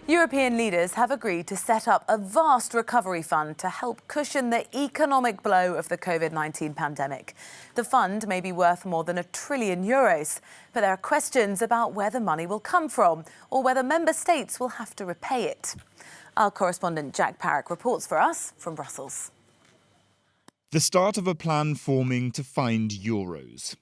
European leaders have agreed to set up a vast recovery fund to help cushion the economic blow of the COVID-19 pandemic. The fund may be worth more than €1 trillion, but there are questions about where the money will come from or whether member states will have to repay it. Our correspondent Jack Parrock reports for us from Brussels. The start of a plan forming to find euros.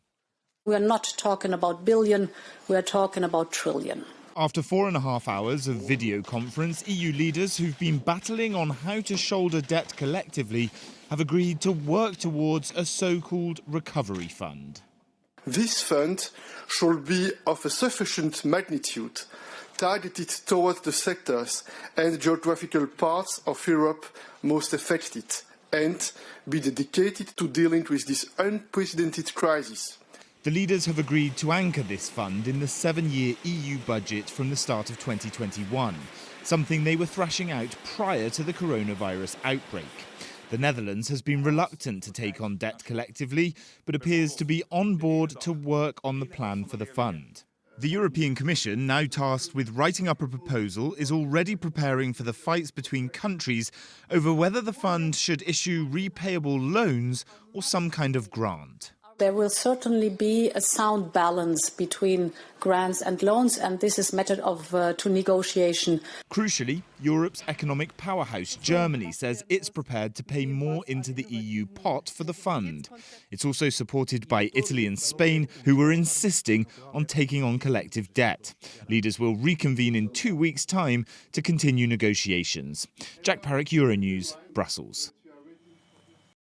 We are not talking about billion, we are talking about trillion. After 4.5 hours of video conference, EU leaders who've been battling on how to shoulder debt collectively have agreed to work towards a so-called recovery fund. This fund should be of a sufficient magnitude, targeted towards the sectors and geographical parts of Europe most affected, and be dedicated to dealing with this unprecedented crisis. The leaders have agreed to anchor this fund in the 7-year EU budget from the start of 2021, something they were thrashing out prior to the coronavirus outbreak. The Netherlands has been reluctant to take on debt collectively, but appears to be on board to work on the plan for the fund. The European Commission, now tasked with writing up a proposal, is already preparing for the fights between countries over whether the fund should issue repayable loans or some kind of grant. There will certainly be a sound balance between grants and loans, and this is matter of to negotiation. Crucially, Europe's economic powerhouse, Germany, says it's prepared to pay more into the EU pot for the fund. It's also supported by Italy and Spain, who were insisting on taking on collective debt. Leaders will reconvene in 2 weeks' time to continue negotiations. Jack Parrock, Euronews, Brussels.